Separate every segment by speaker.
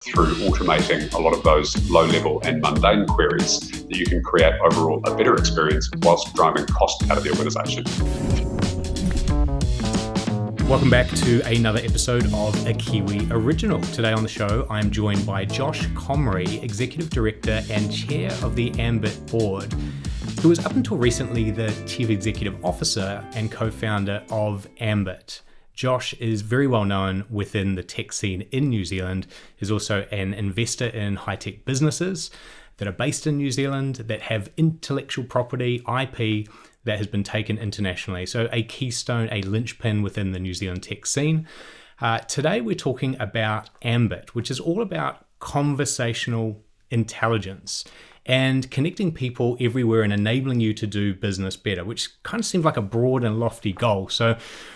Speaker 1: through automating a lot of those low-level and mundane queries that you can create overall a better experience whilst driving cost out of the organisation.
Speaker 2: Welcome back to another episode of a Kiwi Original. Today on the show, I'm joined by Josh Comrie, Executive Director and Chair of the Ambit Board, who was up until recently the Chief Executive Officer and co-founder of Ambit. Josh is very well known within the tech scene in New Zealand. He's also an investor in high-tech businesses that are based in New Zealand that have intellectual property, IP, that has been taken internationally. So a keystone, a linchpin within the New Zealand tech scene. Today we're talking about Ambit, which is all about conversational intelligence and connecting people everywhere and enabling you to do business better, which kind of seems like a broad and lofty goal. So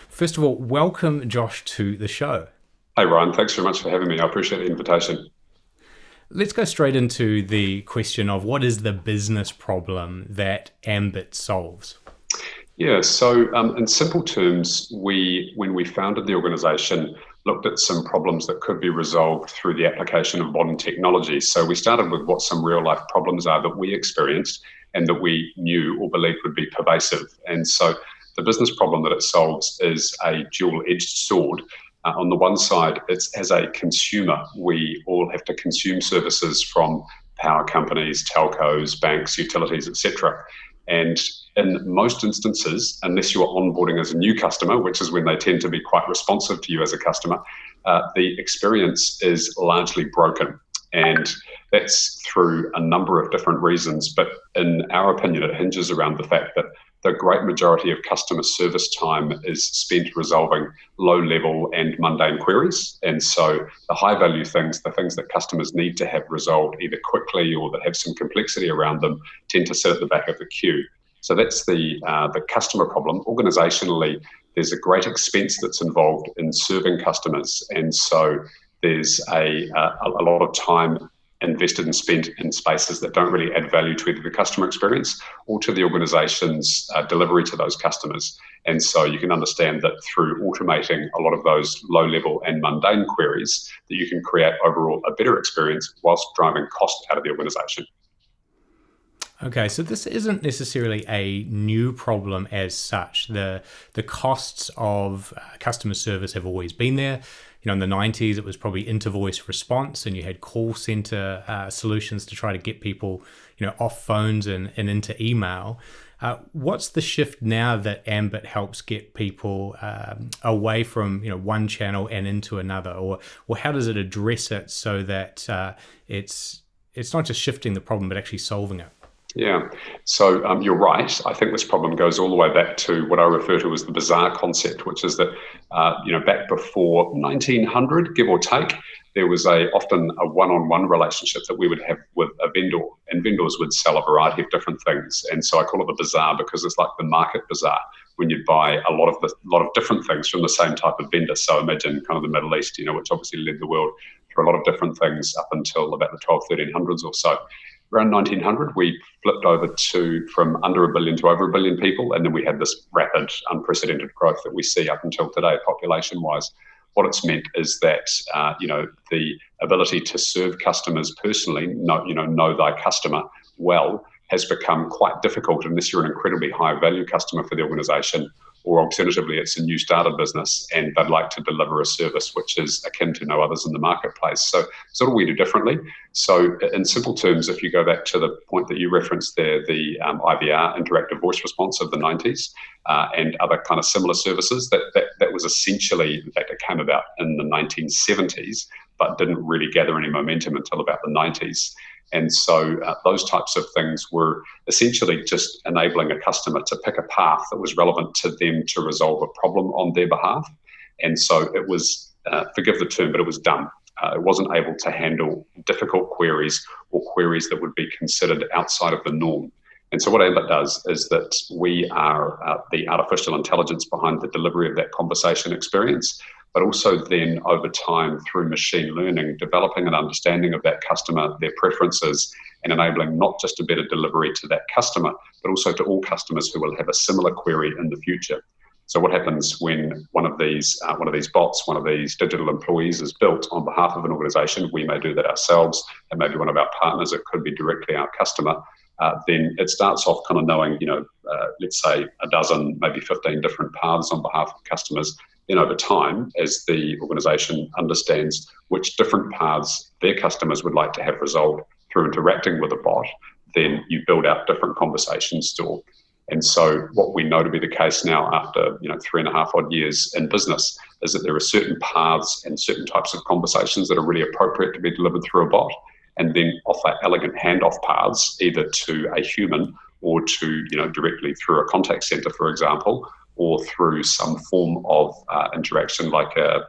Speaker 2: first of all, welcome Josh to the show.
Speaker 1: Hey Ryan, thanks very much for having me. I appreciate the invitation.
Speaker 2: Let's go straight into the question of what is the business problem that Ambit solves?
Speaker 1: Yeah, so in simple terms, when we founded the organisation, looked at some problems that could be resolved through the application of modern technology. So we started with what some real life problems are that we experienced and that we knew or believed would be pervasive. And so the business problem that it solves is a dual-edged sword. On the one side, it's as a consumer, we all have to consume services from power companies, telcos, banks, utilities, etc. And in most instances, unless you are onboarding as a new customer, which is when they tend to be quite responsive to you as a customer, the experience is largely broken. And that's through a number of different reasons. But in our opinion, it hinges around the fact that the great majority of customer service time is spent resolving low-level and mundane queries. And so the high-value things, the things that customers need to have resolved either quickly or that have some complexity around them, tend to sit at the back of the queue. So that's the customer problem. Organisationally, there's a great expense that's involved in serving customers. And so there's a lot of time invested and spent in spaces that don't really add value to either the customer experience or to the organisation's delivery to those customers. And so you can understand that through automating a lot of those low-level and mundane queries, that you can create overall a better experience whilst driving cost out of the organisation.
Speaker 2: Okay, so this isn't necessarily a new problem as such. The costs of customer service have always been there. You know, in the 90s, it was probably inter-voice response, and you had call center solutions to try to get people, off phones and into email. What's the shift now that Ambit helps get people away from, one channel and into another, or how does it address it so that it's not just shifting the problem, but actually solving it?
Speaker 1: Yeah, so you're right. I think this problem goes all the way back to what I refer to as the bazaar concept, which is that, back before 1900, give or take, there was often a one-on-one relationship that we would have with a vendor, and vendors would sell a variety of different things. And so I call it the bazaar because it's like the market bazaar when you buy a lot of different things from the same type of vendor. So imagine kind of the Middle East, which obviously led the world through a lot of different things up until about the 1300s or so. Around 1900, we flipped over from under 1 billion to over 1 billion people, and then we had this rapid, unprecedented growth that we see up until today, population-wise. What it's meant is that the ability to serve customers personally, know thy customer well, has become quite difficult unless you're an incredibly high-value customer for the organisation, or alternatively, it's a new startup business and they'd like to deliver a service which is akin to no others in the marketplace. So what do we do differently? So in simple terms, if you go back to the point that you referenced there, the IVR, interactive voice response of the 90s, and other kind of similar services, that was essentially, in fact, it came about in the 1970s, but didn't really gather any momentum until about the 90s. And so those types of things were essentially just enabling a customer to pick a path that was relevant to them to resolve a problem on their behalf. And so it was, forgive the term, but it was dumb. It wasn't able to handle difficult queries or queries that would be considered outside of the norm. And so what Ambit does is that we are the artificial intelligence behind the delivery of that conversation experience, but also then over time through machine learning, developing an understanding of that customer, their preferences, and enabling not just a better delivery to that customer, but also to all customers who will have a similar query in the future. So what happens when one of these bots, one of these digital employees is built on behalf of an organization? We may do that ourselves, and maybe one of our partners, it could be directly our customer. Then it starts off kind of knowing, let's say a dozen, maybe 15 different paths on behalf of customers. Then over time, as the organization understands which different paths their customers would like to have resolved through interacting with a bot, then you build out different conversations still. And so what we know to be the case now after 3.5 odd years in business is that there are certain paths and certain types of conversations that are really appropriate to be delivered through a bot, and then offer elegant handoff paths either to a human or to directly through a contact center, for example, or through some form of interaction like a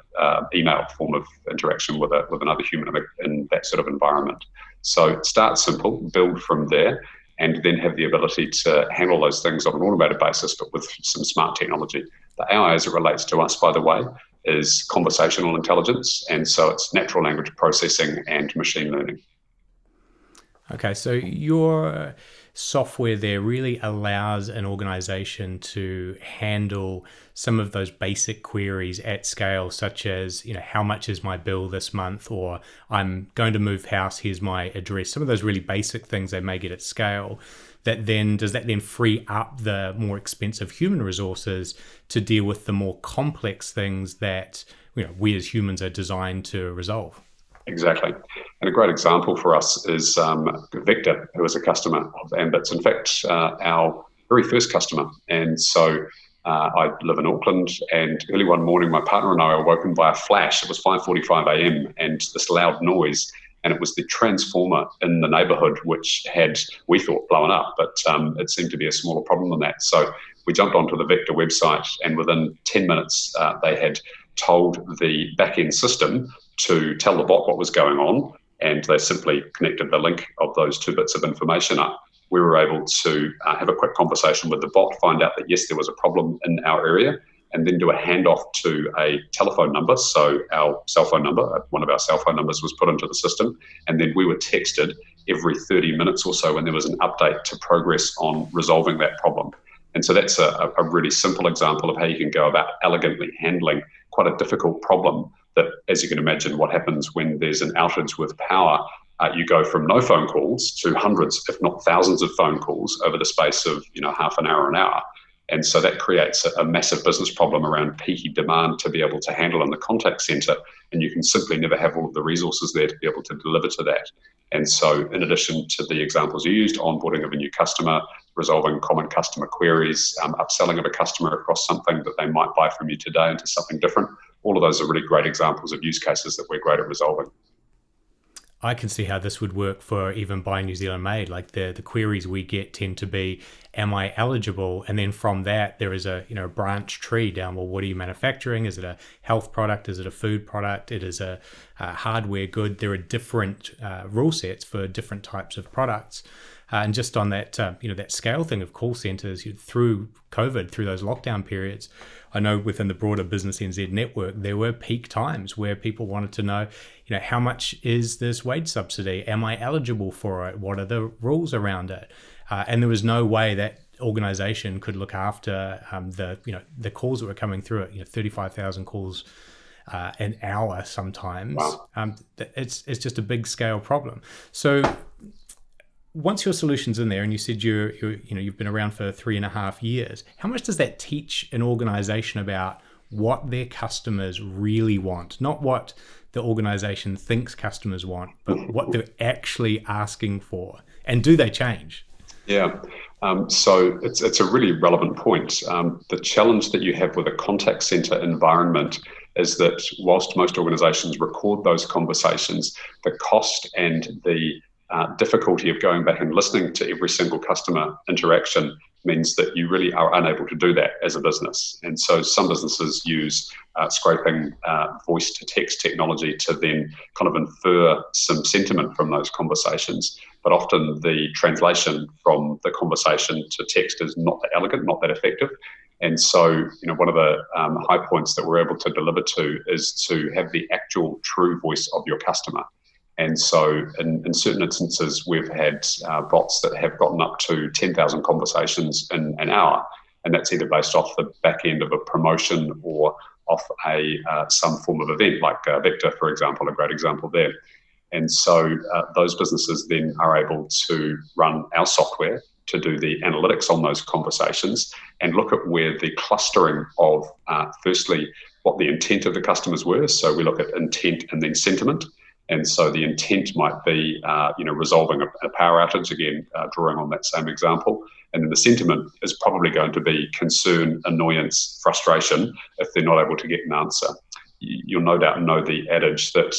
Speaker 1: email form of interaction with another human in that sort of environment. So start simple, build from there, and then have the ability to handle those things on an automated basis, but with some smart technology. The AI, as it relates to us, by the way, is conversational intelligence, and so it's natural language processing and machine learning.
Speaker 2: Okay, so your software there really allows an organization to handle some of those basic queries at scale, such as, how much is my bill this month, or I'm going to move house, here's my address. Some of those really basic things they may get at scale. Does that then free up the more expensive human resources to deal with the more complex things that we as humans are designed to resolve?
Speaker 1: Exactly. And a great example for us is Victor, who is a customer of Ambit's. In fact, our very first customer. And so I live in Auckland, and early one morning, my partner and I were woken by a flash. It was 5:45 a.m. and this loud noise. And it was the transformer in the neighborhood, which had, we thought, blown up, but it seemed to be a smaller problem than that. So we jumped onto the Victor website, and within 10 minutes, they had told the back-end system to tell the bot what was going on, and they simply connected the link of those two bits of information up. We were able to have a quick conversation with the bot, find out that yes, there was a problem in our area, and then do a handoff to a telephone number. So our cell phone number, one of our cell phone numbers was put into the system, and then we were texted every 30 minutes or so when there was an update to progress on resolving that problem. And so that's a really simple example of how you can go about elegantly handling quite a difficult problem that, as you can imagine, what happens when there's an outage with power, you go from no phone calls to hundreds, if not thousands of phone calls over the space of half an hour, an hour. And so that creates a massive business problem around peaky demand to be able to handle in the contact center. And you can simply never have all of the resources there to be able to deliver to that. And so in addition to the examples you used, onboarding of a new customer, resolving common customer queries, upselling of a customer across something that they might buy from you today into something different, all of those are really great examples of use cases that we're great at resolving.
Speaker 2: I can see how this would work for even Buy New Zealand Made. Like the queries we get tend to be, am I eligible? And then from that, there is a branch tree down, well, what are you manufacturing? Is it a health product? Is it a food product? It is a hardware good. There are different rule sets for different types of products. And just on that, that scale thing of call centers through COVID, through those lockdown periods, I know within the broader Business NZ network, there were peak times where people wanted to know, how much is this wage subsidy? Am I eligible for it? What are the rules around it? And there was no way that organization could look after the calls that were coming through it, 35,000 calls an hour sometimes. Wow. It's just a big scale problem. So once your solution's in there, and you said you've been around for 3.5 years, how much does that teach an organization about what their customers really want? Not what the organization thinks customers want, but what they're actually asking for. And do they change?
Speaker 1: Yeah. So it's a really relevant point. The challenge that you have with a contact center environment is that whilst most organizations record those conversations, the cost and the difficulty of going back and listening to every single customer interaction means that you really are unable to do that as a business. And so some businesses use scraping voice to text technology to then kind of infer some sentiment from those conversations. But often the translation from the conversation to text is not that elegant, not that effective. And so, one of the high points that we're able to deliver to is to have the actual true voice of your customer. And so in certain instances, we've had bots that have gotten up to 10,000 conversations in an hour. And that's either based off the back end of a promotion or off some form of event, like Vector, for example, a great example there. And so those businesses then are able to run our software to do the analytics on those conversations and look at where the clustering of, firstly, what the intent of the customers were. So we look at intent and then sentiment. And so the intent might be, resolving a power outage, again, drawing on that same example. And then the sentiment is probably going to be concern, annoyance, frustration if they're not able to get an answer. You'll no doubt know the adage that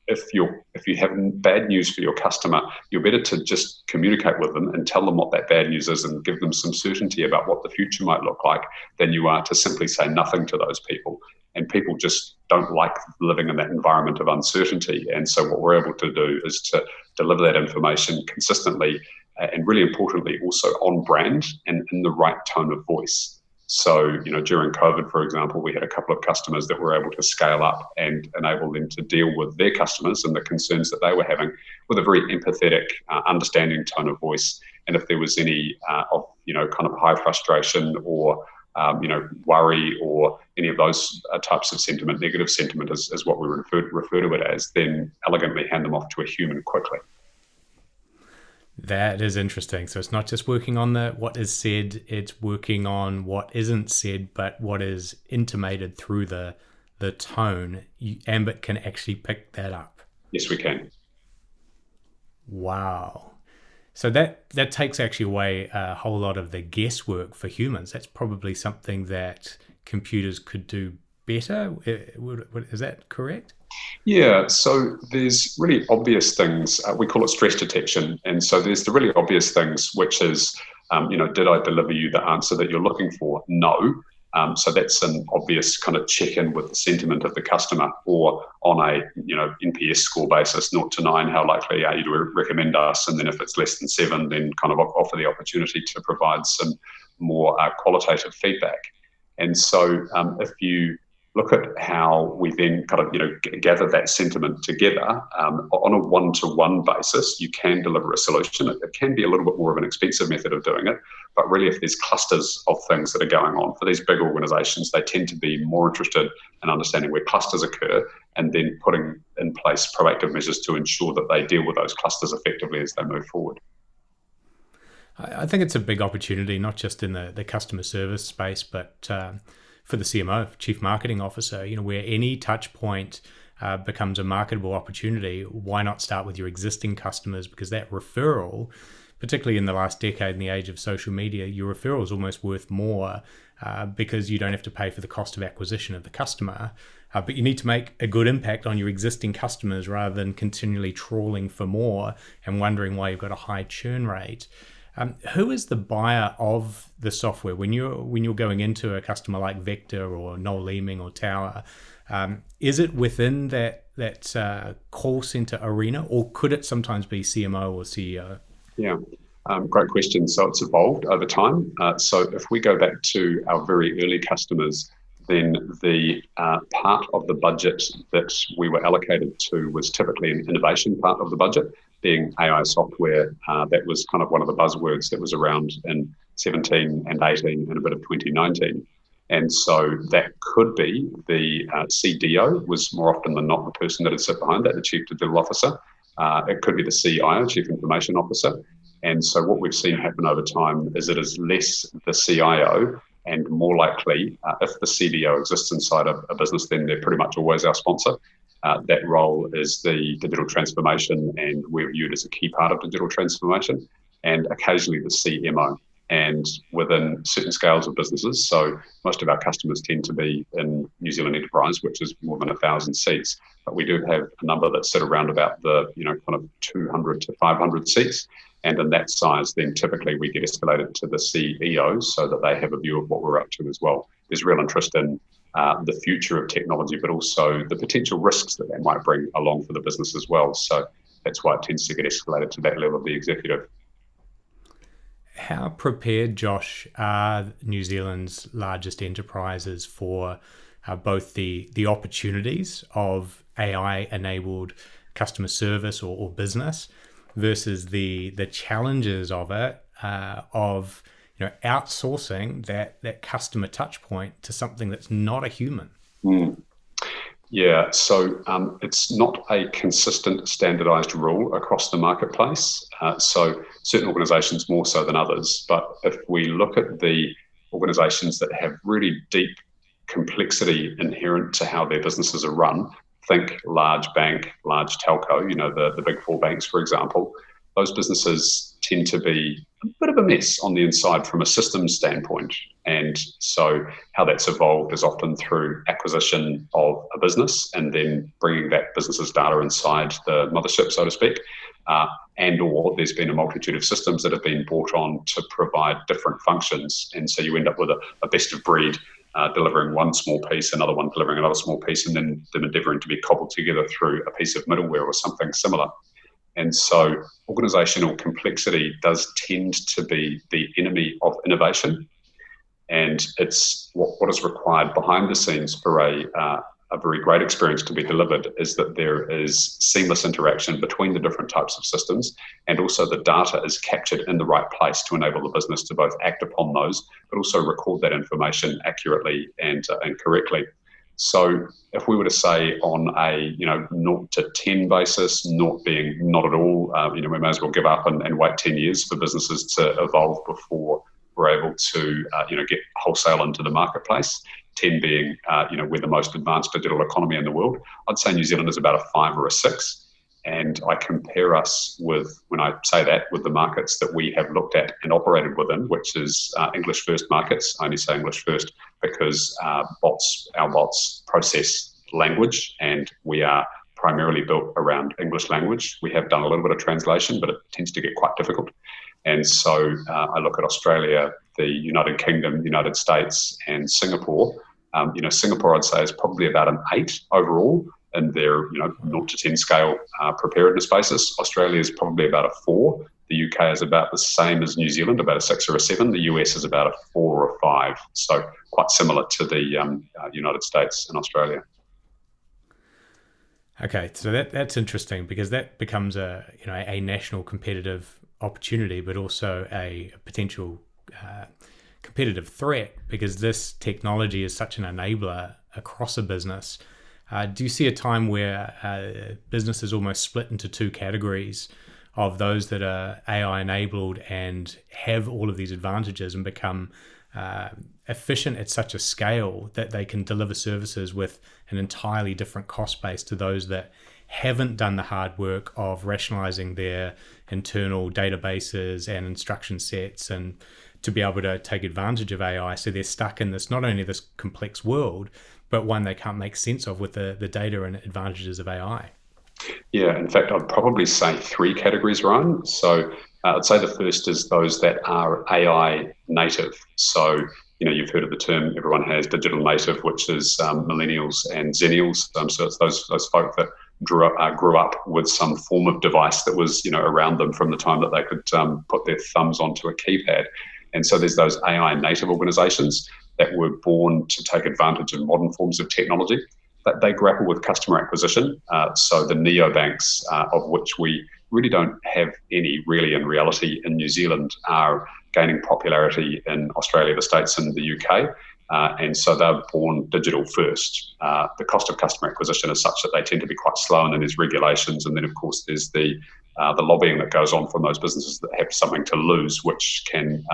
Speaker 1: if you have bad news for your customer, you're better to just communicate with them and tell them what that bad news is and give them some certainty about what the future might look like than you are to simply say nothing to those people. And people just don't like living in that environment of uncertainty. And so what we're able to do is to deliver that information consistently and, really importantly, also on brand and in the right tone of voice. So, during COVID, for example, we had a couple of customers that were able to scale up and enable them to deal with their customers and the concerns that they were having with a very empathetic, understanding tone of voice. And if there was any kind of high frustration or worry or any of those types of sentiment, negative sentiment is what we refer to it as, then elegantly hand them off to a human quickly.
Speaker 2: That is interesting. So it's not just working on what is said, it's working on what isn't said, but what is intimated through the tone. Ambit can actually pick that up.
Speaker 1: Yes, we can.
Speaker 2: Wow. So that takes actually away a whole lot of the guesswork for humans. That's probably something that computers could do better. Is that correct?
Speaker 1: Yeah, so there's really obvious things. We call it stress detection. And so there's the really obvious things, which is, did I deliver you the answer that you're looking for? No. So that's an obvious kind of check-in with the sentiment of the customer, or on a NPS score basis, 0 to 9, how likely are you to recommend us? And then if it's less than 7, then kind of offer the opportunity to provide some more qualitative feedback. And so if you look at how we then kind of gather that sentiment together on a one-to-one basis, you can deliver a solution. It can be a little bit more of an expensive method of doing it, but really if there's clusters of things that are going on for these big organizations, they tend to be more interested in understanding where clusters occur and then putting in place proactive measures to ensure that they deal with those clusters effectively as they move forward.
Speaker 2: I think it's a big opportunity, not just in the customer service space, but for the CMO, Chief Marketing Officer, where any touch point becomes a marketable opportunity. Why not start with your existing customers? Because that referral, particularly in the last decade in the age of social media, your referral is almost worth more because you don't have to pay for the cost of acquisition of the customer. But you need to make a good impact on your existing customers rather than continually trawling for more and wondering why you've got a high churn rate. Who is the buyer of the software when you're going into a customer like Vector or Noel Leeming or Tower? Is it within that call center arena, or could it sometimes be CMO or CEO?
Speaker 1: Yeah, great question. So it's evolved over time. So if we go back to our very early customers, then the part of the budget that we were allocated to was typically an innovation part of the budget, being AI software. That was kind of one of the buzzwords that was around in 17 and 18 and a bit of 2019. And so that could be the CDO was more often than not the person that would sit behind that, the Chief Digital Officer. It could be the CIO, Chief Information Officer. And so what we've seen happen over time is it is less the CIO and more likely, if the CDO exists inside a business, then they're pretty much always our sponsor. That role is the digital transformation, and we're viewed as a key part of digital transformation, and occasionally the CMO. And within certain scales of businesses, so most of our customers tend to be in New Zealand Enterprise, which is more than 1,000 seats, but we do have a number that sit around about the kind of 200 to 500 seats. And in that size, then typically we get escalated to the CEOs so that they have a view of what we're up to as well. There's real interest in the future of technology, but also the potential risks that they might bring along for the business as well. So that's why it tends to get escalated to that level of the executive.
Speaker 2: How prepared, Josh, are New Zealand's largest enterprises for both the opportunities of AI-enabled customer service or business versus the challenges of it, of outsourcing that customer touch point to something that's not a human.
Speaker 1: Yeah, so it's not a consistent standardized rule across the marketplace. So certain organizations more so than others. But if we look at the organizations that have really deep complexity inherent to how their businesses are run, think large bank, large telco, the big four banks, for example, those businesses tend to be a bit of a mess on the inside from a systems standpoint. And so how that's evolved is often through acquisition of a business and then bringing that business's data inside the mothership, so to speak. And or there's been a multitude of systems that have been brought on to provide different functions. And so you end up with a best of breed, delivering one small piece, another one delivering another small piece, and then them endeavoring to be cobbled together through a piece of middleware or something similar. And so organizational complexity does tend to be the enemy of innovation. And it's what is required behind the scenes for a very great experience to be delivered is that there is seamless interaction between the different types of systems, and also the data is captured in the right place to enable the business to both act upon those, but also record that information accurately and correctly. So if we were to say on a 0 to 10 basis, 0 being not at all, we may as well give up and wait 10 years for businesses to evolve before we're able to get wholesale into the marketplace. 10 being we're the most advanced digital economy in the world. I'd say New Zealand is about a 5 or a 6. And I compare us with, when I say that, with the markets that we have looked at and operated within, which is English first markets. I only say English first because our bots process language, and we are primarily built around English language. We have done a little bit of translation, but it tends to get quite difficult. And so I look at Australia, the United Kingdom, United States, and Singapore. Singapore, I'd say, is probably about an 8 overall in their 0 to 10 scale preparedness basis. Australia is probably about a 4. The UK is about the same as New Zealand, about a 6 or a 7. The US is about a 4 or a 5. So quite similar to the United States and Australia.
Speaker 2: Okay, so that's interesting, because that becomes a national competitive opportunity, but also a potential competitive threat, because this technology is such an enabler across a business. Do you see a time where businesses almost split into two categories of those that are AI enabled and have all of these advantages and become efficient at such a scale that they can deliver services with an entirely different cost base to those that haven't done the hard work of rationalizing their internal databases and instruction sets and to be able to take advantage of AI? So they're stuck in this, not only this complex world, but one they can't make sense of with the data and advantages of AI.
Speaker 1: Yeah, in fact, I'd probably say 3 categories, Ryan. So I'd say the first is those that are AI native. So, you've heard of the term, everyone has digital native, which is millennials and zennials. So it's those folk that grew up with some form of device that was, around them from the time that they could put their thumbs onto a keypad. And so there's those AI native organizations that were born to take advantage of modern forms of technology. That they grapple with customer acquisition. So the neobanks, of which we really don't have any really in reality in New Zealand, are gaining popularity in Australia, the States and the UK. And so they're born digital first. The cost of customer acquisition is such that they tend to be quite slow, and then there's regulations. And then, of course, there's the lobbying that goes on from those businesses that have something to lose, which can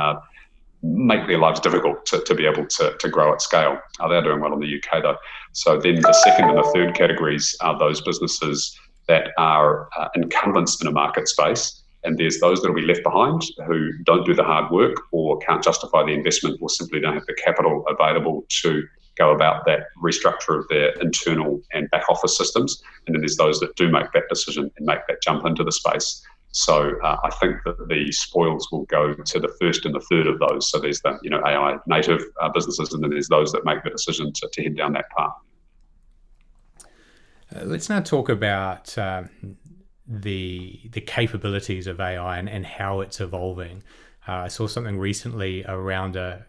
Speaker 1: make their lives difficult to be able to grow at scale. They're doing well in the UK, though. So then the second and the third categories are those businesses that are incumbents in a market space. And there's those that will be left behind who don't do the hard work or can't justify the investment or simply don't have the capital available to go about that restructure of their internal and back office systems. And then there's those that do make that decision and make that jump into the space. So I think that the spoils will go to the first and the third of those. So there's the AI native businesses, and then there's those that make the decision to head down that path.
Speaker 2: Let's now talk about the capabilities of AI and how it's evolving. I saw something recently around an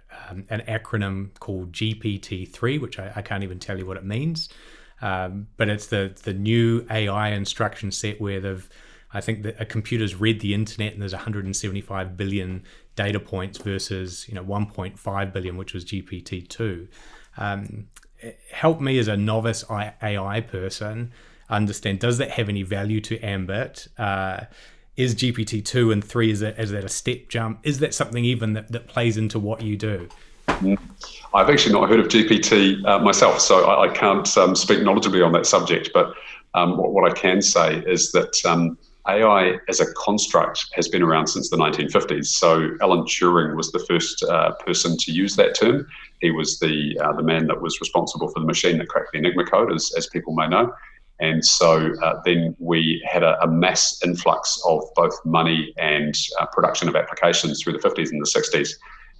Speaker 2: acronym called GPT-3, which I can't even tell you what it means, but it's the new AI instruction set where they've I think that a computer's read the internet and there's 175 billion data points versus 1.5 billion, which was GPT-2. Help me as a novice AI person understand, does that have any value to Ambit? Is GPT-2 and 3, is that a step jump? Is that something even that plays into what you do?
Speaker 1: I've actually not heard of GPT myself, so I can't speak knowledgeably on that subject. But what I can say is that AI as a construct has been around since the 1950s. So Alan Turing was the first person to use that term. He was the man that was responsible for the machine that cracked the Enigma code, as people may know. And so then we had a mass influx of both money and production of applications through the 50s and the 60s.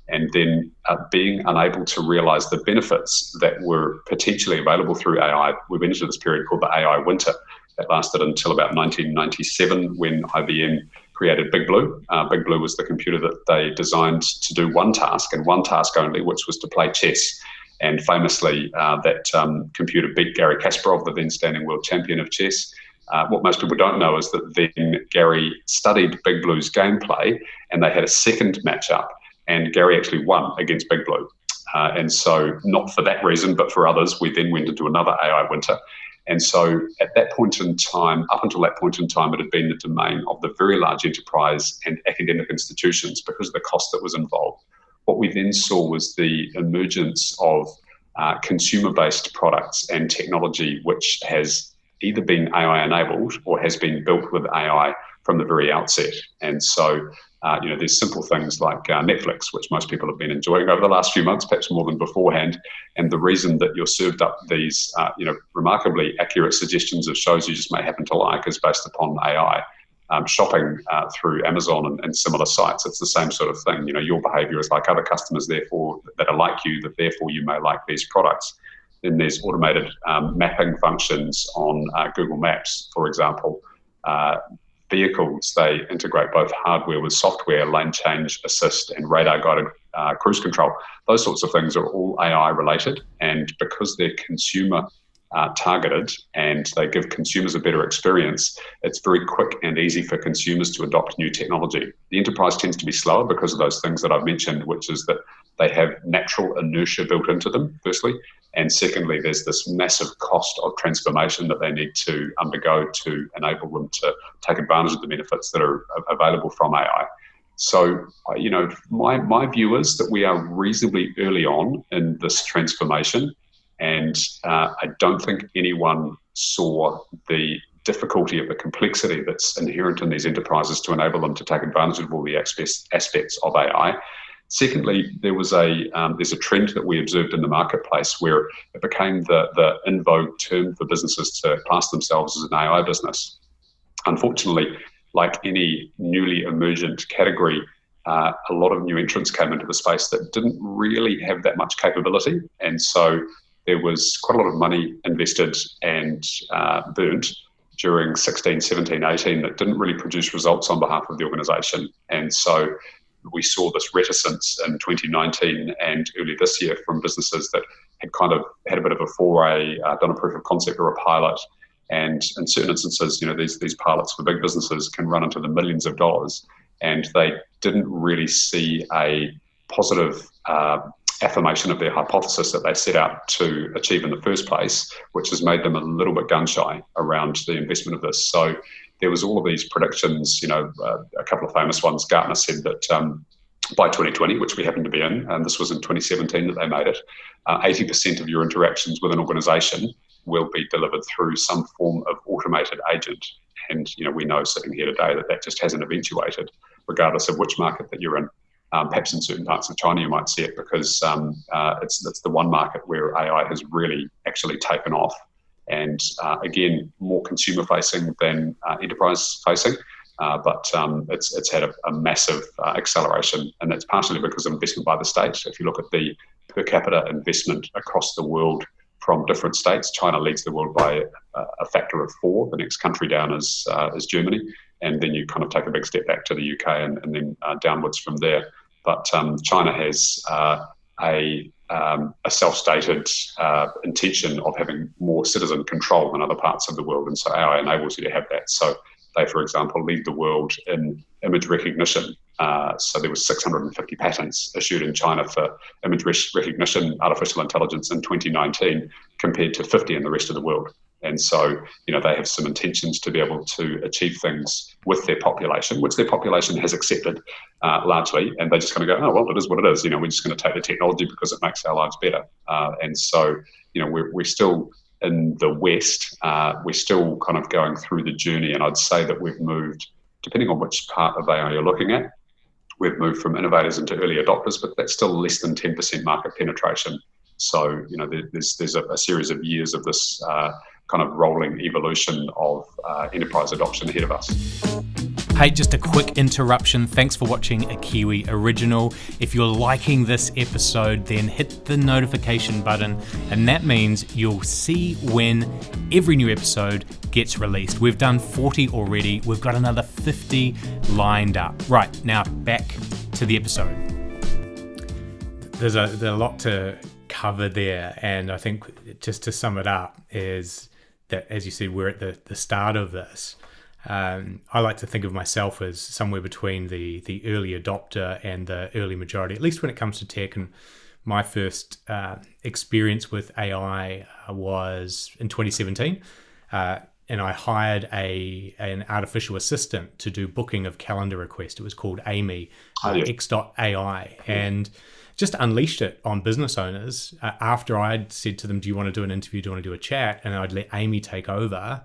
Speaker 1: And then being unable to realize the benefits that were potentially available through AI, we went into this period called the AI winter that lasted until about 1997 when IBM created Big Blue. Big Blue was the computer that they designed to do one task and one task only, which was to play chess. And famously, that computer beat Garry Kasparov, the then standing world champion of chess. What most people don't know is that then Garry studied Big Blue's gameplay and they had a second matchup. And Garry actually won against Big Blue. And so not for that reason, but for others, we then went into another AI winter. And so at that point in time, up until that point in time, it had been the domain of the very large enterprise and academic institutions because of the cost that was involved. What we then saw was the emergence of consumer-based products and technology, which has either been AI-enabled or has been built with AI from the very outset. And so there's simple things like Netflix, which most people have been enjoying over the last few months, perhaps more than beforehand. And the reason that you're served up these, remarkably accurate suggestions of shows you just may happen to like is based upon AI. Shopping through Amazon and similar sites, it's the same sort of thing. Your behaviour is like other customers, therefore, that are like you, that therefore you may like these products. Then there's automated mapping functions on Google Maps, for example. Vehicles, they integrate both hardware with software, lane change assist and radar guided cruise control. Those sorts of things are all AI related, and because they're consumer targeted and they give consumers a better experience, it's very quick and easy for consumers to adopt new technology. The enterprise tends to be slower because of those things that I've mentioned, which is that they have natural inertia built into them, firstly. And secondly, there's this massive cost of transformation that they need to undergo to enable them to take advantage of the benefits that are available from AI. So, my view is that we are reasonably early on in this transformation. And I don't think anyone saw the difficulty of the complexity that's inherent in these enterprises to enable them to take advantage of all the aspects of AI. Secondly, there's a trend that we observed in the marketplace where it became the in vogue term for businesses to class themselves as an AI business. Unfortunately, like any newly emergent category, a lot of new entrants came into the space that didn't really have that much capability. And so there was quite a lot of money invested and burnt during 16, 17, 18 that didn't really produce results on behalf of the organisation. And so we saw this reticence in 2019 and early this year from businesses that had kind of had a bit of a foray, done a proof of concept or a pilot. And in certain instances, these pilots for big businesses can run into the millions of dollars. And they didn't really see a positive affirmation of their hypothesis that they set out to achieve in the first place, which has made them a little bit gun shy around the investment of this. So there was all of these predictions, a couple of famous ones. Gartner said that by 2020, which we happen to be in, and this was in 2017 that they made it, 80% of your interactions with an organization will be delivered through some form of automated agent. And, we know sitting here today that just hasn't eventuated, regardless of which market that you're in. Perhaps in certain parts of China you might see it because it's the one market where AI has really actually taken off. And again, more consumer facing than enterprise facing, but it's had a massive acceleration, and that's partially because of investment by the states. If you look at the per capita investment across the world from different states, China leads the world by a factor of 4. The next country down is Germany, and then you kind of take a big step back to the UK and then downwards from there. But China has a self-stated intention of having more citizen control than other parts of the world, and so AI enables you to have that. So they, for example, lead the world in image recognition. So there was 650 patents issued in China for image recognition, artificial intelligence in 2019, compared to 50 in the rest of the world. And so, they have some intentions to be able to achieve things with their population, which their population has accepted largely. And they're just going to go, oh, well, it is what it is. We're just going to take the technology because it makes our lives better. And so, we're still in the West, we're still kind of going through the journey. And I'd say that we've moved, depending on which part of AI you're looking at, we've moved from innovators into early adopters, but that's still less than 10% market penetration. So, there's a series of years of this kind of rolling evolution of enterprise adoption ahead of us.
Speaker 2: Hey, just a quick interruption. Thanks for watching a Kiwi original. If you're liking this episode, then hit the notification button, and that means you'll see when every new episode gets released. We've done 40 already. We've got another 50 lined up. Right, now back to the episode. There's a lot to cover there, and I think just to sum it up is that, as you said, we're at the start of this. I like to think of myself as somewhere between the early adopter and the early majority, at least when it comes to tech. And my first experience with AI was in 2017, and I hired an artificial assistant to do booking of calendar requests. It was called Amy, X.AI, and just unleashed it on business owners after I'd said to them, do you want to do an interview, do you want to do a chat? And I'd let Amy take over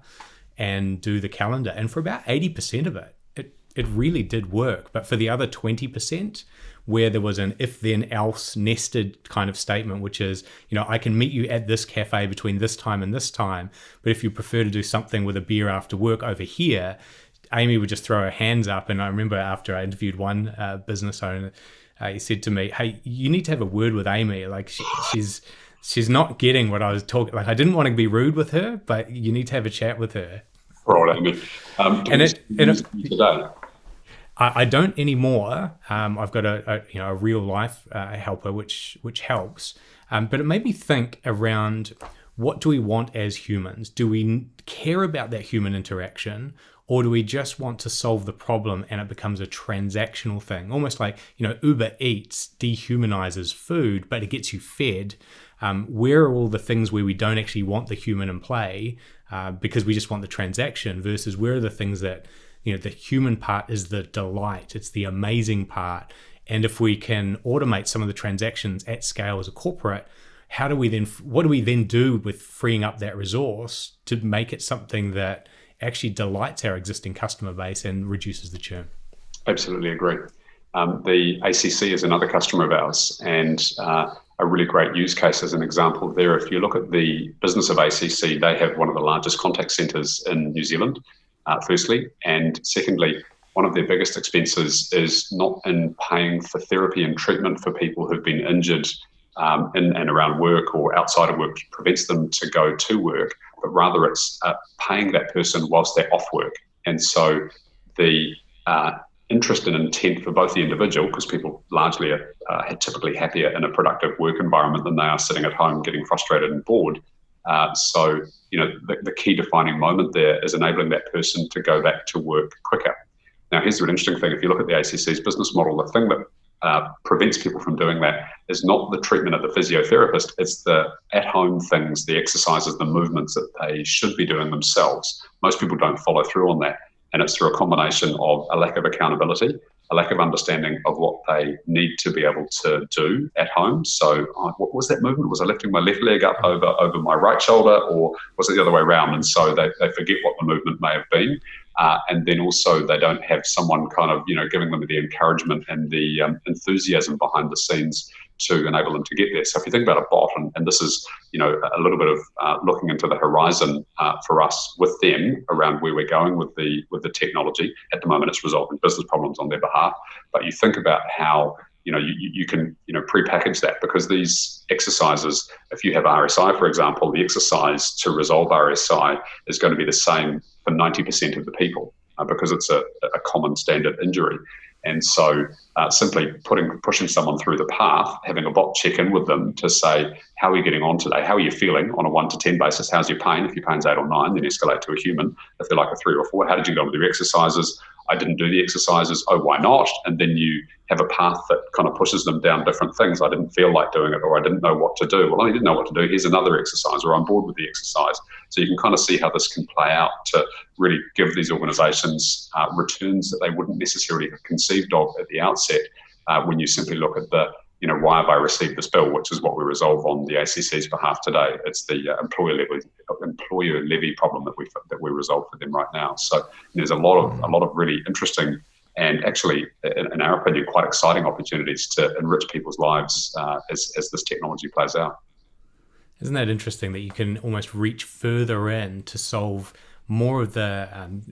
Speaker 2: and do the calendar. And for about 80% of it really did work. But for the other 20%, where there was an if then else nested kind of statement, which is, I can meet you at this cafe between this time and this time, but if you prefer to do something with a beer after work over here, Amy would just throw her hands up. And I remember after I interviewed one business owner, he said to me, hey, you need to have a word with Amy. Like she's not getting what I was talking. Like I didn't want to be rude with her, but you need to have a chat with her.
Speaker 1: Right, Amy. Today?
Speaker 2: I don't anymore. I've got a real life helper, which helps. But it made me think around, what do we want as humans? Do we care about that human interaction, or do we just want to solve the problem and it becomes a transactional thing? Almost like, Uber Eats dehumanizes food, but it gets you fed. Where are all the things where we don't actually want the human in play because we just want the transaction, versus where are the things that, the human part is the delight, it's the amazing part. And if we can automate some of the transactions at scale as a corporate, what do we then do with freeing up that resource to make it something that actually delights our existing customer base and reduces the churn?
Speaker 1: Absolutely agree. The ACC is another customer of ours, and a really great use case as an example there. If you look at the business of ACC, they have one of the largest contact centres in New Zealand, firstly, and secondly, one of their biggest expenses is not in paying for therapy and treatment for people who've been injured in and around work or outside of work, which prevents them to go to work, but rather it's paying that person whilst they're off work. And so the interest and intent for both the individual, because people largely are typically happier in a productive work environment than they are sitting at home getting frustrated and bored. So the key defining moment there is enabling that person to go back to work quicker. Now, here's the interesting thing. If you look at the ACC's business model, the thing that prevents people from doing that is not the treatment of the physiotherapist, it's the at-home things, the exercises, the movements that they should be doing themselves. Most people don't follow through on that. And it's through a combination of a lack of accountability, a lack of understanding of what they need to be able to do at home. So what was that movement? Was I lifting my left leg up over my right shoulder, or was it the other way around? And so they forget what the movement may have been. And then also they don't have someone kind of, giving them the encouragement and the enthusiasm behind the scenes to enable them to get there. So if you think about a bot, and this is, a little bit of looking into the horizon for us with them around where we're going with the technology. At the moment, it's resolving business problems on their behalf. But you think about how, you can, pre-package that, because these exercises, if you have RSI, for example, the exercise to resolve RSI is going to be the same for 90% of the people because it's a common standard injury. And so simply pushing someone through the path, having a bot check in with them to say, how are you getting on today? How are you feeling on a 1 to 10 basis? How's your pain? If your pain's 8 or 9, then escalate to a human. If they're like a 3 or 4, how did you get on with your exercises? I didn't do the exercises. Oh, why not? And then you have a path that kind of pushes them down different things. I didn't feel like doing it, or I didn't know what to do. Well, I didn't know what to do. Here's another exercise, or I'm bored with the exercise. So you can kind of see how this can play out to really give these organizations returns that they wouldn't necessarily have conceived of at the outset when you simply look at the, why have I received this bill, which is what we resolve on the ACC's behalf today. It's the employer levy problem that we resolve for them right now. So there's a lot of really interesting and actually, in our opinion, quite exciting opportunities to enrich people's lives as this technology plays out.
Speaker 2: Isn't that interesting that you can almost reach further in to solve more of the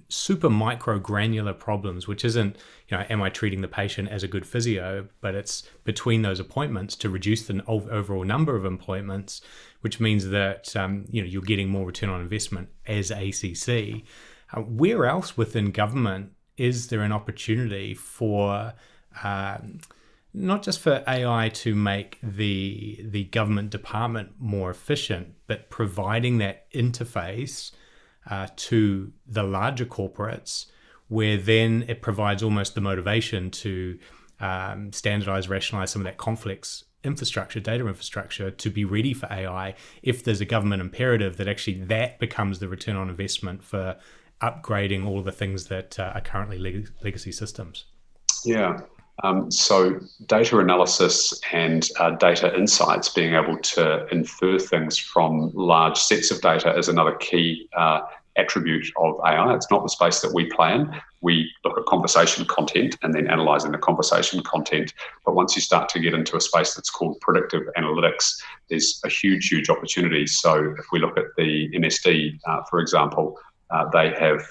Speaker 2: super micro granular problems, which isn't, am I treating the patient as a good physio, but it's between those appointments to reduce the overall number of appointments, which means that, you're getting more return on investment as ACC. Where else within government is there an opportunity for not just for AI to make the government department more efficient, but providing that interface to the larger corporates, where then it provides almost the motivation to standardize, rationalize some of that complex infrastructure, data infrastructure, to be ready for AI if there's a government imperative that actually that becomes the return on investment for upgrading all of the things that are currently legacy systems.
Speaker 1: Yeah. So data analysis and data insights, being able to infer things from large sets of data, is another key attribute of AI. It's not the space that we play in. We look at conversation content and then analysing the conversation content. But once you start to get into a space that's called predictive analytics, there's a huge, huge opportunity. So if we look at the MSD, for example, they have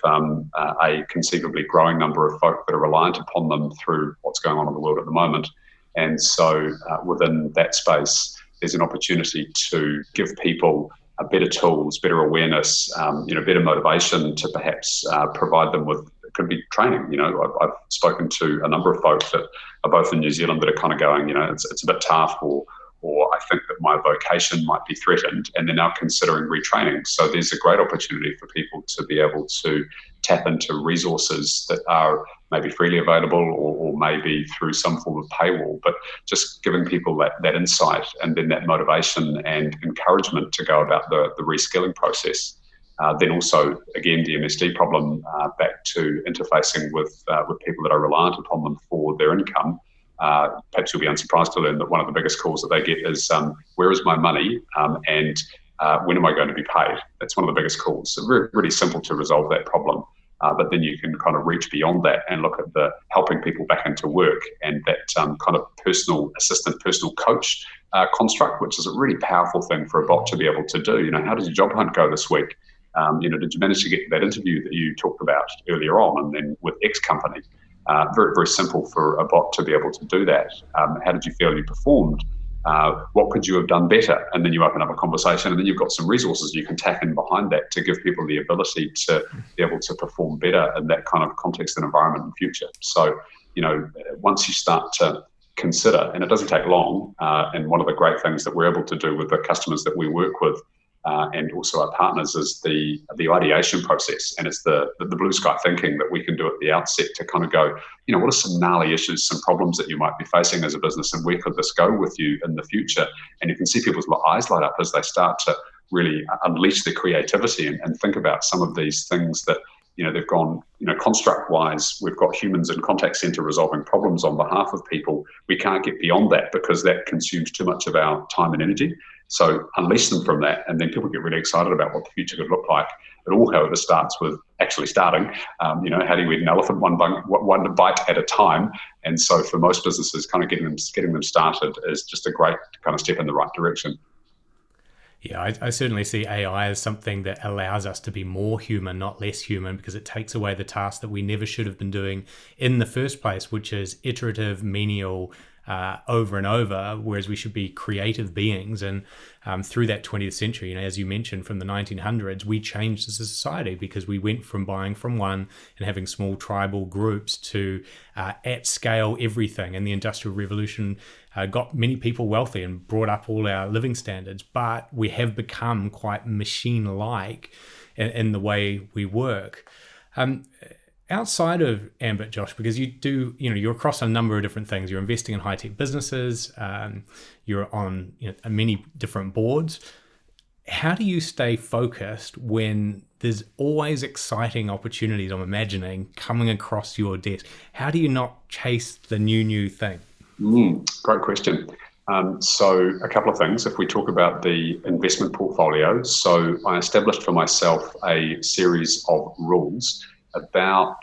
Speaker 1: a conceivably growing number of folk that are reliant upon them through what's going on in the world at the moment. And so within that space, there's an opportunity to give people better tools, better awareness, better motivation to perhaps provide them with, it could be training. I've spoken to a number of folks that are both in New Zealand that are kind of going, it's a bit tough, or I think that my vocation might be threatened, and they're now considering retraining. So there's a great opportunity for people to be able to tap into resources that are maybe freely available or maybe through some form of paywall, but just giving people that insight and then that motivation and encouragement to go about the reskilling process. Then also, again, the MSD problem, back to interfacing with people that are reliant upon them for their income. Perhaps you'll be unsurprised to learn that one of the biggest calls that they get is, where is my money and when am I going to be paid? That's one of the biggest calls. So really simple to resolve that problem. But then you can kind of reach beyond that and look at the helping people back into work and that kind of personal assistant, personal coach construct, which is a really powerful thing for a bot to be able to do. How did your job hunt go this week? Did you manage to get to that interview that you talked about earlier on and then with X company? Very, very simple for a bot to be able to do that. How did you feel you performed? What could you have done better? And then you open up a conversation and then you've got some resources you can tap in behind that to give people the ability to be able to perform better in that kind of context and environment in the future. So, once you start to consider, and it doesn't take long, and one of the great things that we're able to do with the customers that we work with and also our partners is the ideation process, and it's the blue sky thinking that we can do at the outset to kind of go, what are some gnarly issues, some problems that you might be facing as a business, and where could this go with you in the future? And you can see people's eyes light up as they start to really unleash their creativity and think about some of these things that they've gone, construct-wise, we've got humans in contact center resolving problems on behalf of people. We can't get beyond that because that consumes too much of our time and energy. So unleash them from that, and then people get really excited about what the future could look like. It all, however, starts with actually starting. How do you eat an elephant one bite at a time? And so for most businesses, kind of getting them started is just a great kind of step in the right direction.
Speaker 2: Yeah, I certainly see AI as something that allows us to be more human, not less human, because it takes away the task that we never should have been doing in the first place, which is iterative, menial over and over, whereas we should be creative beings. And through that 20th century, as you mentioned, from the 1900s, we changed as a society because we went from buying from one and having small tribal groups to at scale everything. And the Industrial Revolution got many people wealthy and brought up all our living standards, but we have become quite machine-like in the way we work. Outside of Ambit, Josh, because you're across a number of different things. You're investing in high-tech businesses. You're on many different boards. How do you stay focused when there's always exciting opportunities, I'm imagining, coming across your desk? How do you not chase the new thing?
Speaker 1: Great question. So a couple of things. If we talk about the investment portfolio, so I established for myself a series of rules about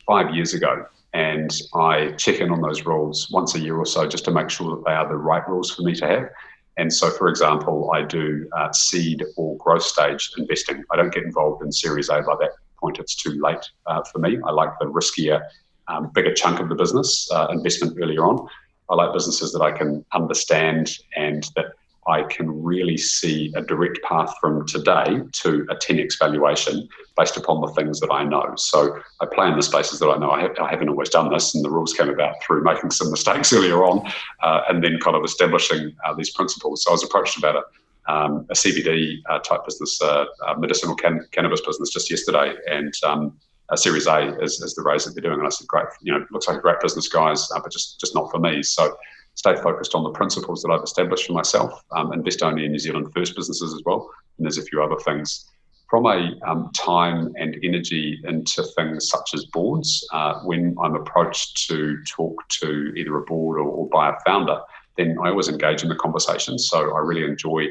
Speaker 1: 5 years ago, and I check in on those rules once a year or so just to make sure that they are the right rules for me to have. And so, for example, I do seed or growth stage investing. I don't get involved in Series A by that point. It's too late for me. I like the riskier, bigger chunk of the business investment earlier on. I like businesses that I can understand and that I can really see a direct path from today to a 10x valuation based upon the things that I know. So I play in the spaces that I know. I haven't always done this, and the rules came about through making some mistakes earlier on and then kind of establishing these principles. So I was approached about a CBD type business, medicinal cannabis business just yesterday, and a Series A is the raise that they're doing. And I said, great, looks like a great business, guys, but just not for me. So stay focused on the principles that I've established for myself, invest only in New Zealand first businesses as well. And there's a few other things. From a time and energy into things such as boards, when I'm approached to talk to either a board or by a founder, then I always engage in the conversation. So I really enjoy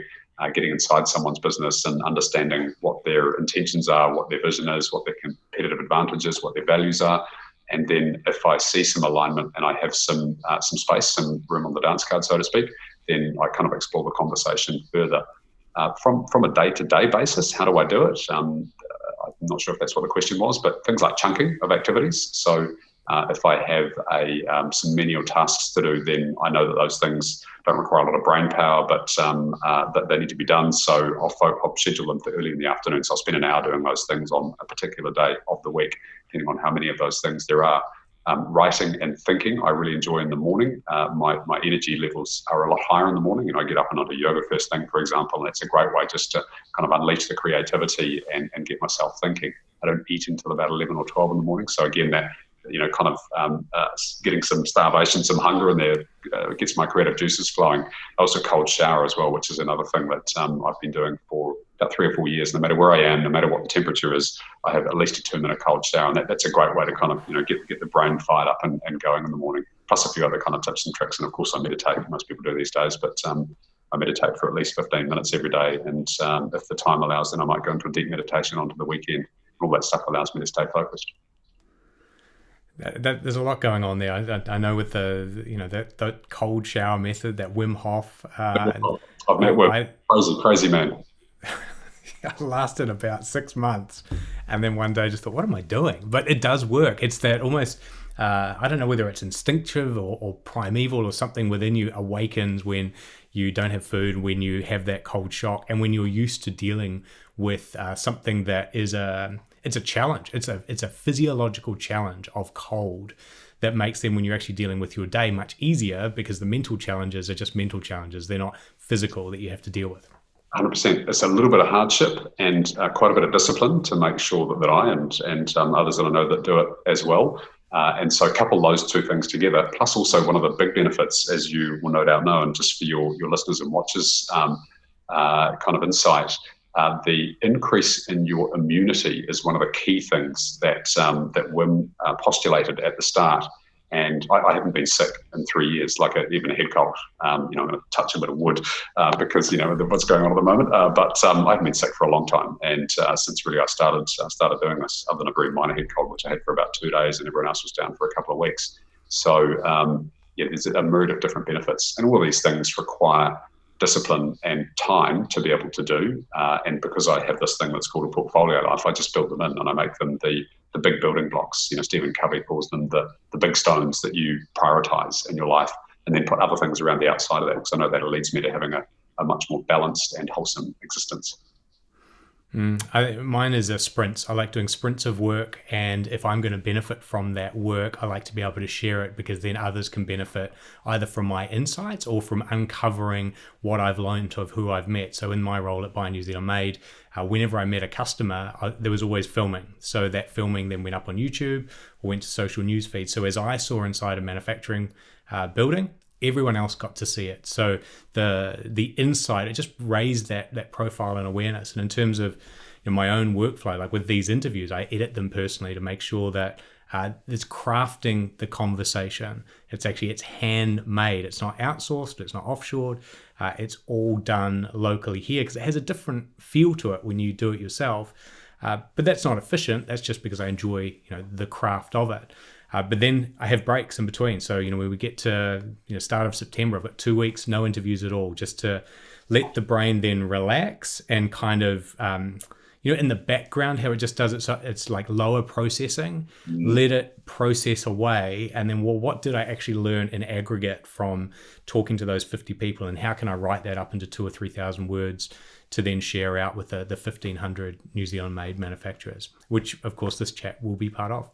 Speaker 1: getting inside someone's business and understanding what their intentions are, what their vision is, what their competitive advantages, what their values are. And then if I see some alignment and I have some space, some room on the dance card, so to speak, then I kind of explore the conversation further. From a day-to-day basis, how do I do it? I'm not sure if that's what the question was, but things like chunking of activities. So if I have some menial tasks to do, then I know that those things don't require a lot of brain power, but that they need to be done. So I'll schedule them for early in the afternoon. So I'll spend an hour doing those things on a particular day of the week, depending on how many of those things there are. Writing and thinking, I really enjoy in the morning. My energy levels are a lot higher in the morning, and I get up and I do yoga first thing, for example. And that's a great way just to kind of unleash the creativity and get myself thinking. I don't eat until about 11 or 12 in the morning. So again, that kind of getting some starvation, some hunger in there gets my creative juices flowing. I also cold shower as well, which is another thing that I've been doing for about 3 or 4 years. No matter where I am, no matter what the temperature is, I have at least a 2-minute cold shower, and that's a great way to kind of get the brain fired up and going in the morning. Plus a few other kind of tips and tricks, and of course I meditate. Most people do these days, but I meditate for at least 15 minutes every day, and if the time allows, then I might go into a deep meditation onto the weekend. All that stuff allows me to stay focused.
Speaker 2: There's a lot going on there. I know with that cold shower method, that Wim Hof.
Speaker 1: I've met with crazy man.
Speaker 2: I lasted about 6 months, and then one day I just thought, what am I doing? But it does work. It's that almost, I don't know whether it's instinctive or primeval or something within you awakens when you don't have food, when you have that cold shock, and when you're used to dealing with something that is it's a challenge. It's a physiological challenge of cold that makes them, when you're actually dealing with your day, much easier, because the mental challenges are just mental challenges. They're not physical that you have to deal with.
Speaker 1: 100%. It's a little bit of hardship and quite a bit of discipline to make sure that I and others that I know that do it as well. And so couple those two things together, plus also one of the big benefits, as you will no doubt know, and just for your listeners and watchers kind of insight, the increase in your immunity is one of the key things that Wim postulated at the start. And I haven't been sick in 3 years, like even a head cold. I'm going to touch a bit of wood because what's going on at the moment. But I haven't been sick for a long time, and since really I started doing this, other than a very minor head cold, which I had for about 2 days, and everyone else was down for a couple of weeks. So there's a myriad of different benefits, and all of these things require discipline and time to be able to do. And because I have this thing that's called a portfolio life, I just build them in and I make them the big building blocks. Stephen Covey calls them the big stones that you prioritize in your life. and then put other things around the outside of that, because I know that it leads me to having a much more balanced and wholesome existence.
Speaker 2: Mine is a sprints. I like doing sprints of work, and if I'm going to benefit from that work, I like to be able to share it, because then others can benefit either from my insights or from uncovering what I've learned of who I've met. So in my role at Buy New Zealand Made, whenever I met a customer, there was always filming. So that filming then went up on YouTube or went to social news feeds. So as I saw inside a manufacturing building, everyone else got to see it. So the insight, it just raised that profile and awareness. And in terms of my own workflow, like with these interviews, I edit them personally to make sure that it's crafting the conversation. It's handmade. It's not outsourced. It's not offshored. It's all done locally here, because it has a different feel to it when you do it yourself. But that's not efficient. That's just because I enjoy the craft of it. But then I have breaks in between. So, when we get to start of September, I've got 2 weeks, no interviews at all, just to let the brain then relax and kind of, in the background, how it just does it. So it's like lower processing, let it process away. And then, what did I actually learn in aggregate from talking to those 50 people? And how can I write that up into 2,000 or 3,000 words to then share out with the 1,500 New Zealand made manufacturers, which of course this chat will be part of.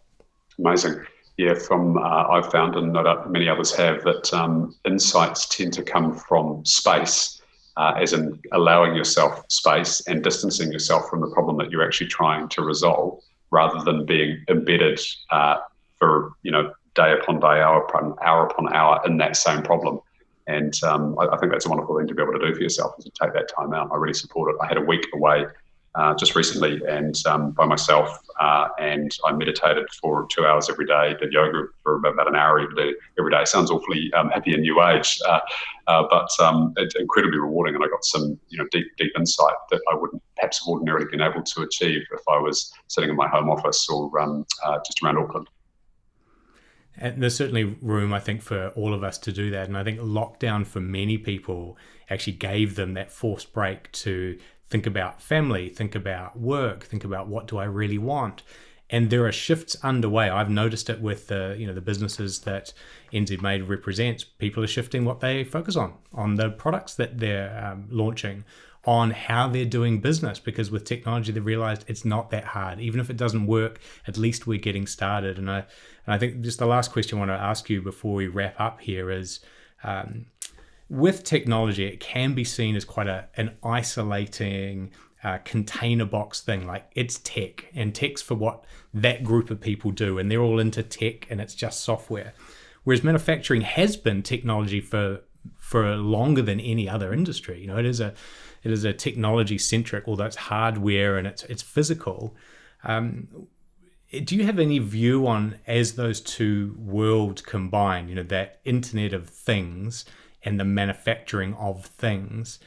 Speaker 1: Amazing. Yeah, I've found, and no doubt many others have, that insights tend to come from space, as in allowing yourself space and distancing yourself from the problem that you're actually trying to resolve, rather than being embedded for day upon day, hour upon hour in that same problem. And I think that's a wonderful thing to be able to do for yourself, is to take that time out. I really support it. I had a week away just recently, and by myself, and I meditated for 2 hours every day, did yoga for about an hour every day. Sounds awfully happy and new age, but it's incredibly rewarding, and I got some deep insight that I wouldn't perhaps have ordinarily been able to achieve if I was sitting in my home office or just around Auckland.
Speaker 2: And there's certainly room, I think, for all of us to do that. And I think lockdown for many people actually gave them that forced break to think about family, think about work, think about what do I really want. And there are shifts underway. I've noticed it with the businesses that NZ Made represents. People are shifting what they focus on the products that they're launching, on how they're doing business, because with technology they've realized it's not that hard. Even if it doesn't work, at least we're getting started. And I think just the last question I want to ask you before we wrap up here is, with technology, it can be seen as quite an isolating container box thing. Like, it's tech, and tech's for what that group of people do, and they're all into tech, and it's just software. Whereas manufacturing has been technology for longer than any other industry. It is a technology centric, although it's hardware and it's physical. Do you have any view on, as those two worlds combine, that Internet of Things and the manufacturing of things,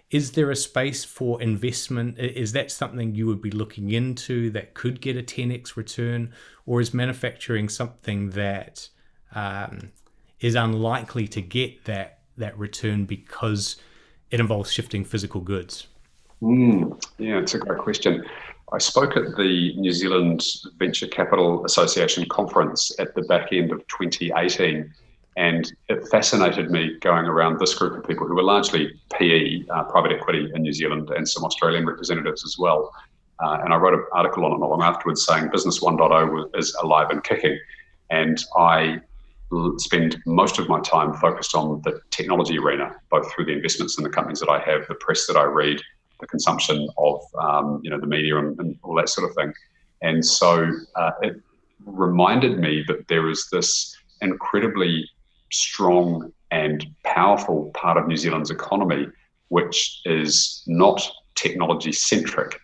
Speaker 2: is there a space for investment? Is that something you would be looking into that could get a 10x return? Or is manufacturing something that is unlikely to get that return because it involves shifting physical goods?
Speaker 1: Yeah, it's a great question. I spoke at the New Zealand Venture Capital Association conference at the back end of 2018, and it fascinated me going around this group of people who were largely PE, private equity in New Zealand, and some Australian representatives as well. And I wrote an article on it not long afterwards saying Business 1.0 is alive and kicking. And I spend most of my time focused on the technology arena, both through the investments in the companies that I have, the press that I read, the consumption of the media and all that sort of thing. And so it reminded me that there is this incredibly strong and powerful part of New Zealand's economy which is not technology centric.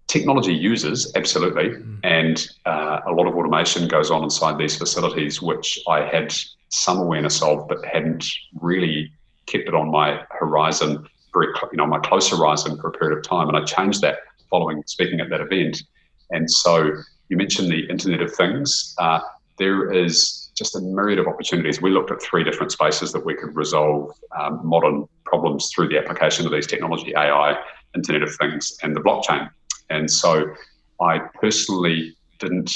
Speaker 1: Technology users, absolutely, and a lot of automation goes on inside these facilities, which I had some awareness of, but hadn't really kept it on my horizon, my close horizon for a period of time. And I changed that following speaking at that event. And so you mentioned the Internet of Things. There is just a myriad of opportunities. We looked at 3 different spaces that we could resolve modern problems through the application of these technology: AI, Internet of Things, and the blockchain. And so I personally didn't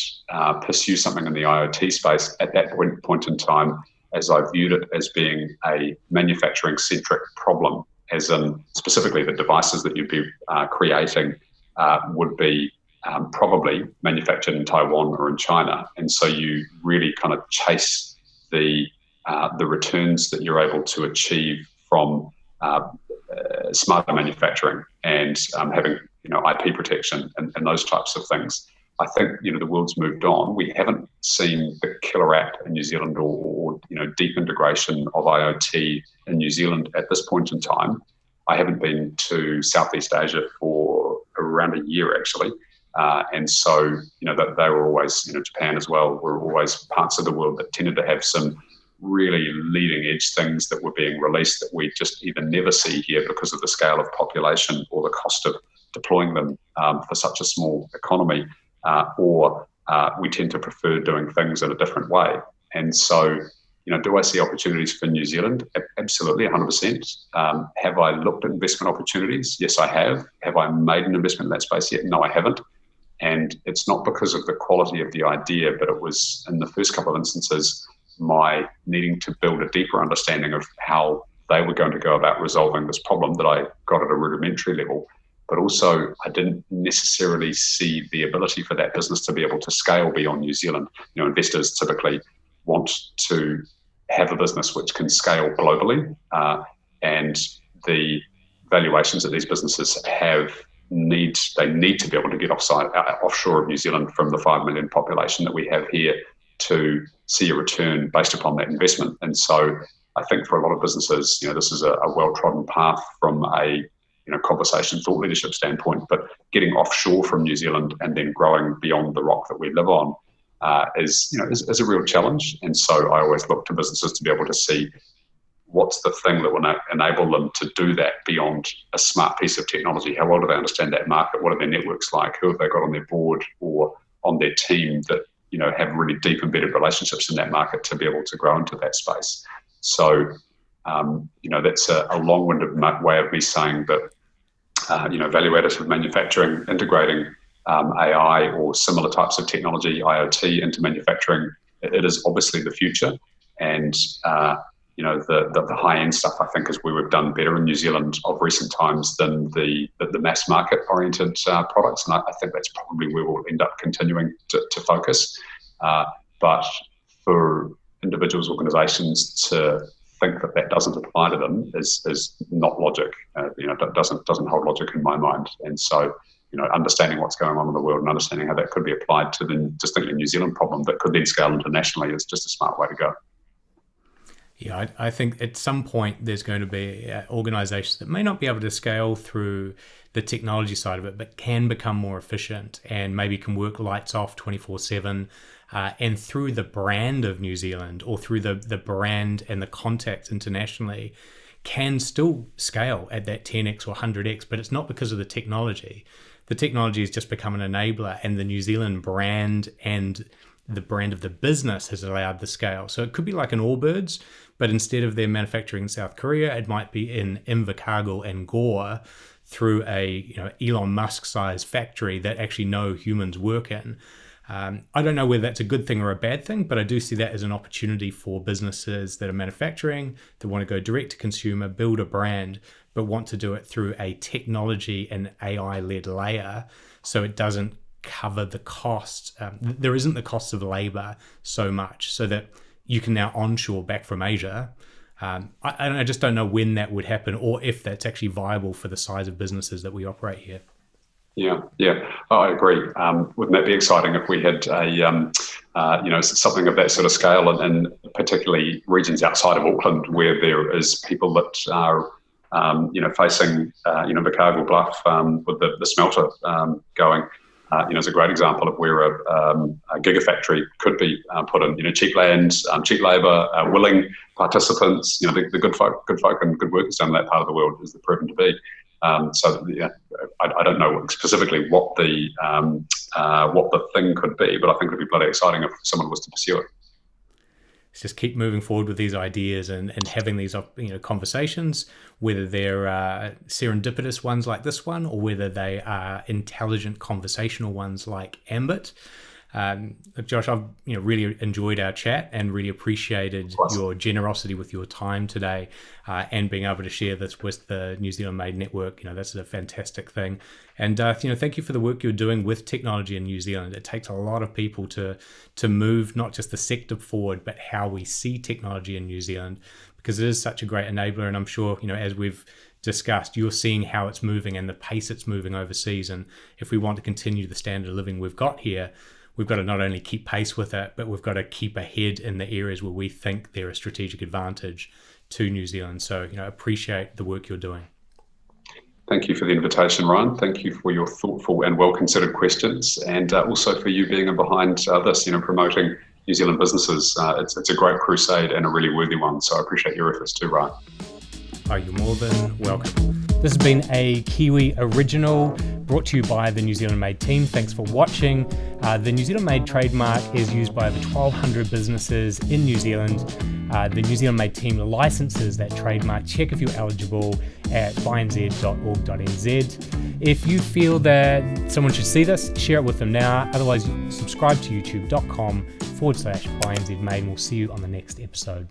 Speaker 1: pursue something in the IoT space at that point in time, as I viewed it as being a manufacturing-centric problem, as in specifically the devices that you'd be creating would be probably manufactured in Taiwan or in China. And so you really kind of chase the returns that you're able to achieve from smarter manufacturing and having IP protection and those types of things. I think the world's moved on. We haven't seen the killer app in New Zealand or deep integration of IoT in New Zealand at this point in time. I haven't been to Southeast Asia for around a year actually, and so that they were always Japan as well were always parts of the world that tended to have some really leading edge things that were being released that we just either never see here because of the scale of population or the cost of deploying them for such a small economy, or we tend to prefer doing things in a different way. And so, do I see opportunities for New Zealand? Absolutely, 100%. Have I looked at investment opportunities? Yes, I have. Have I made an investment in that space yet? No, I haven't. And it's not because of the quality of the idea, but it was in the first couple of instances, my needing to build a deeper understanding of how they were going to go about resolving this problem that I got at a rudimentary level. But also, I didn't necessarily see the ability for that business to be able to scale beyond New Zealand. Investors typically want to have a business which can scale globally, and the valuations that these businesses have need to be able to get offshore of New Zealand from the 5 million population that we have here to see a return based upon that investment. And so I think for a lot of businesses, this is a well-trodden path from a conversation thought leadership standpoint, but getting offshore from New Zealand and then growing beyond the rock that we live on is a real challenge. And so I always look to businesses to be able to see what's the thing that will enable them to do that beyond a smart piece of technology. How well do they understand that market? What are their networks like? Who have they got on their board or on their team that have really deep embedded relationships in that market to be able to grow into that space? So that's a long-winded way of me saying that value additive manufacturing, integrating AI or similar types of technology, IoT, into manufacturing, it is obviously the future. And the high-end stuff, I think, is where we've done better in New Zealand of recent times than the mass market-oriented products. And I think that's probably where we'll end up continuing to focus. But for individuals, organisations to think that doesn't apply to them is not logic. Doesn't hold logic in my mind. And so, understanding what's going on in the world and understanding how that could be applied to the distinctly New Zealand problem that could then scale internationally is just a smart way to go.
Speaker 2: Yeah, I think at some point there's going to be organizations that may not be able to scale through the technology side of it, but can become more efficient and maybe can work lights off 24/7. And through the brand of New Zealand or through the brand and the contacts internationally, can still scale at that 10x or 100x, but it's not because of the technology. The technology has just become an enabler, and the New Zealand brand and the brand of the business has allowed the scale. So it could be like an Allbirds, but instead of their manufacturing in South Korea, it might be in Invercargill and Gore through a Elon Musk sized factory that actually no humans work in. I don't know whether that's a good thing or a bad thing, but I do see that as an opportunity for businesses that are manufacturing, that want to go direct to consumer, build a brand, but want to do it through a technology and AI-led layer, so it doesn't cover the cost. There isn't the cost of labor so much, so that you can now onshore back from Asia. I just don't know when that would happen, or if that's actually viable for the size of businesses that we operate here.
Speaker 1: Yeah. Oh, I agree. Wouldn't that be exciting if we had something of that sort of scale, and particularly regions outside of Auckland where there is people that are, facing, Invercargill Bluff with the smelter going. Is a great example of where a gigafactory could be put in. Cheap land, cheap labour, willing participants. The good folk and good workers done in that part of the world is proven to be. I don't know specifically what the thing could be, but I think it would be bloody exciting if someone was to pursue it.
Speaker 2: Let's just keep moving forward with these ideas and having these conversations, whether they're serendipitous ones like this one, or whether they are intelligent conversational ones like Ambit. Look, Josh, I've really enjoyed our chat and really appreciated your generosity with your time today, and being able to share this with the New Zealand Made Network. That's a fantastic thing. And thank you for the work you're doing with technology in New Zealand. It takes a lot of people to move not just the sector forward, but how we see technology in New Zealand, because it is such a great enabler. And I'm sure, as we've discussed, you're seeing how it's moving and the pace it's moving overseas. And if we want to continue the standard of living we've got here, we've got to not only keep pace with it, but we've got to keep ahead in the areas where we think they're a strategic advantage to New Zealand. So, appreciate the work you're doing.
Speaker 1: Thank you for the invitation, Ryan. Thank you for your thoughtful and well-considered questions, and also for you being behind this, promoting New Zealand businesses. It's a great crusade and a really worthy one. So I appreciate your efforts too, Ryan.
Speaker 2: Oh, you're more than welcome. This has been a Kiwi original brought to you by the New Zealand Made team. Thanks for watching. The New Zealand Made trademark is used by over 1,200 businesses in New Zealand. The New Zealand Made team licenses that trademark. Check if you're eligible at bynz.org.nz. If you feel that someone should see this, share it with them now. Otherwise, subscribe to youtube.com/bynzmade, and we'll see you on the next episode.